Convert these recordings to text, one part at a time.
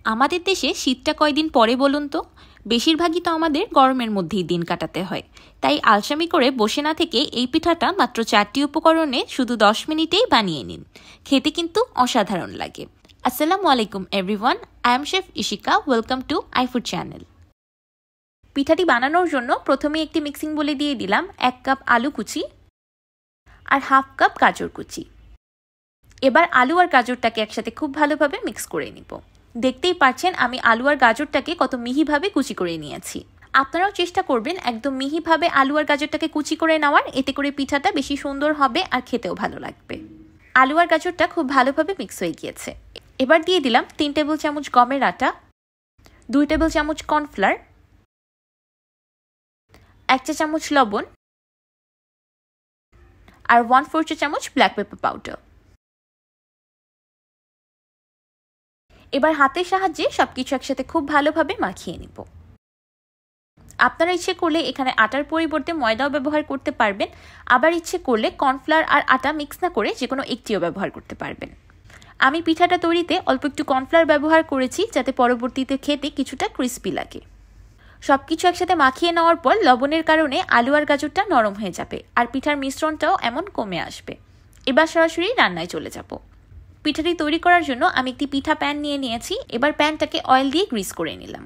আমাদের দেশে শীতটা কয়দিন পরে বলুন তো? বেশিরভাগই তো আমাদের গরমের মধ্যেই দিন কাটাতে হয়। তাই আলসামি করে বসে না থেকে এই পিঠাটা মাত্র 4টি উপকরণে শুধু 10 মিনিটেই বানিয়ে নিন। খেতে কিন্তু অসাধারণ লাগে। আসসালামু আলাইকুম everyone, I am chef Ishika. Welcome to iFood channel. পিঠাটি বানানোর জন্য প্রথমে একটি মিক্সিং বলে দিয়ে দিলাম 1 কাপ আলু কুচি আর 1/2 কাপ গাজর কুচি। এবার আলু আর গাজরটাকে একসাথে খুব ভালোভাবে মিক্স করে নিব। দেখতেই পাচ্ছেন আমি আলু আর গাজরটাকে কত মিহিভাবে কুচি করে নিয়েছি। আপনারাও চেষ্টা করবেন একদম মিহিভাবে আলু আর গাজরটাকে কুচি করে নেওয়ার, এতে করে পিঠাটা বেশি সুন্দর হবে আর খেতেও ভালো লাগবে। আলু আর গাজরটা খুব ভালোভাবে মিক্স হয়ে গিয়েছে। এবার দিয়ে দিলাম 3 টেবিল চামচ গমের আটা, 2 টেবিল চামচ কর্নফ্লাওয়ার, 1 চা চামচ লবণ আর 1/4 চা চামচ ব্ল্যাক পেপার পাউডার। এবার হাতের সাহায্যে সবকিছু একসাথে খুব ভালোভাবে মাখিয়ে নিব। আপনারা ইচ্ছে করলে এখানে আটার পরিবর্তে ময়দাও ব্যবহার করতে পারবেন, আবার ইচ্ছে করলে কর্নফ্লাওয়ার আর আটা মিক্স না করে যে কোনো একটিও ব্যবহার করতে পারবেন। আমি পিঠাটা তৈরিতে অল্প একটু কর্নফ্লাওয়ার ব্যবহার করেছি, যাতে পরবর্তীতে খেতে কিছুটা ক্রিস্পি লাগে। সবকিছু একসাথে মাখিয়ে নেওয়ার পর লবণের কারণে আলু আর গাজরটা নরম হয়ে যাবে আর পিঠার মিশ্রণটাও এমন কমে আসবে। এবার সরাসরি রান্নায় চলে যাব। পিঠাটি তৈরি করার জন্য আমি একটি পিঠা প্যান নিয়ে নিয়েছি। এবার প্যানটাকে অয়েল দিয়ে গ্রিস করে নিলাম।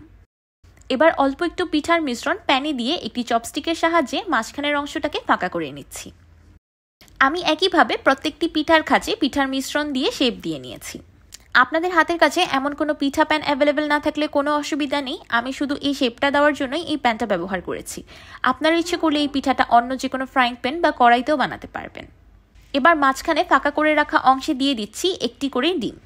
এবার অল্প একটু পিঠার মিশ্রণ প্যানে দিয়ে একটি চপস্টিকের সাহায্যে মাঝখানের অংশটাকে ফাঁকা করে নিচ্ছি। আমি একইভাবে প্রত্যেকটি পিঠার খাঁচে পিঠার মিশ্রণ দিয়ে শেপ দিয়ে নিয়েছি। আপনাদের হাতের কাছে এমন কোনো পিঠা প্যান অ্যাভেলেবেল না থাকলে কোনো অসুবিধা নেই, আমি শুধু এই শেপটা দেওয়ার জন্যই এই প্যানটা ব্যবহার করেছি। আপনারা ইচ্ছে করলে এই পিঠাটা অন্য যে কোনো ফ্রাইং প্যান বা কড়াইতেও বানাতে পারবেন। এবার মাঝখানে ফাঁকা করে রাখা অংশে দিয়ে দিচ্ছি একটি করে ডিম।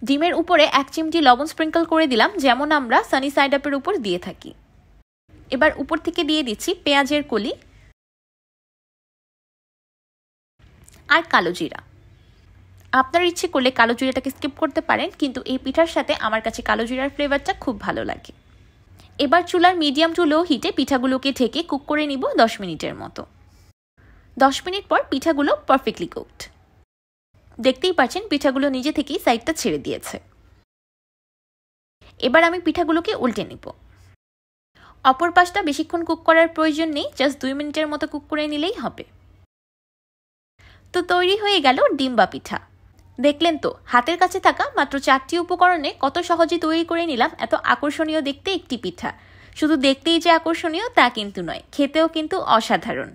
ডিমের উপরে 1 চিমটি লবণ স্প্রিঙ্কল করে দিলাম, যেমন আমরা সানি সাইড আপের উপর দিয়ে থাকি। এবার উপর থেকে দিয়ে দিচ্ছি পেঁয়াজের কলি আর কালো জিরা। আপনার ইচ্ছে করলে কালো জিরাটাকে স্কিপ করতে পারেন, কিন্তু এই পিঠার সাথে আমার কাছে কালো জিরার ফ্লেভারটা খুব ভালো লাগে। এবার চুলার মিডিয়াম টু লো হিটে পিঠাগুলোকে ঢেকে কুক করে নিব 10 মিনিটের মতো। 10 মিনিট পর পিঠাগুলো পারফেক্টলি কুকড। দেখতেই পাচ্ছেন পিঠাগুলো নিজে থেকেই সাইডটা ছেড়ে দিয়েছে। এবার আমি পিঠাগুলোকে উল্টে নিব। অপর পাশটা বেশিক্ষণ কুক করার প্রয়োজন নেই, জাস্ট 2 মিনিটের মতো কুক করে নিলেই হবে। তো তৈরি হয়ে গেল ডিম্বা পিঠা। দেখলেন তো, হাতের কাছে থাকা মাত্র 4টি উপকরণে কত সহজে তৈরি করে নিলাম এত আকর্ষণীয় দেখতে একটি পিঠা। শুধু দেখতেই যে আকর্ষণীয় তা কিন্তু নয়, খেতেও কিন্তু অসাধারণ।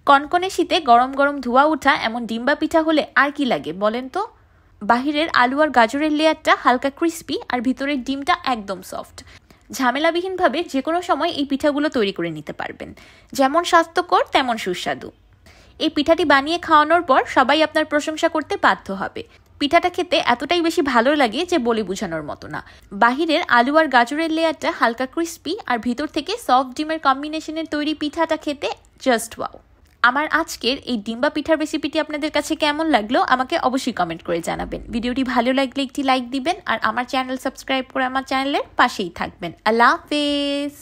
কনকনে শীতে গরম গরম ধোয়া ওঠা এমন ডিম্বা পিঠা হলে আর কি লাগে বলেন তো? বাহিরের আলু আর গাজরের লেয়ারটা হালকা ক্রিস্পি আর ভিতরের ডিমটা একদম সফট। ঝামেলাবিহীনভাবে যে কোনো সময় এই পিঠাগুলো তৈরি করে নিতে পারবেন। যেমন স্বাস্থ্যকর তেমন সুস্বাদু। এই পিঠাটি বানিয়ে খাওয়ানোর পর সবাই আপনার প্রশংসা করতে বাধ্য হবে। পিঠাটা খেতে এতটাই বেশি ভালো লাগে যে বলে বোঝানোর মতো না। বাহিরের আলু আর গাজরের লেয়ারটা হালকা ক্রিস্পি আর ভিতর থেকে সফট ডিমের কম্বিনেশনের তৈরি পিঠাটা খেতে জাস্ট ওয়াও। আমার আজকের এই ডিম্বা পিঠার রেসিপিটি আপনাদের কাছে কেমন লাগলো আমাকে অবশ্যই কমেন্ট করে জানাবেন। ভিডিওটি ভালো লাগলে একটি লাইক দিবেন আর আমার চ্যানেল সাবস্ক্রাইব করে আমার চ্যানেলের পাশেই থাকবেন। আল্লাহ হাফেজ।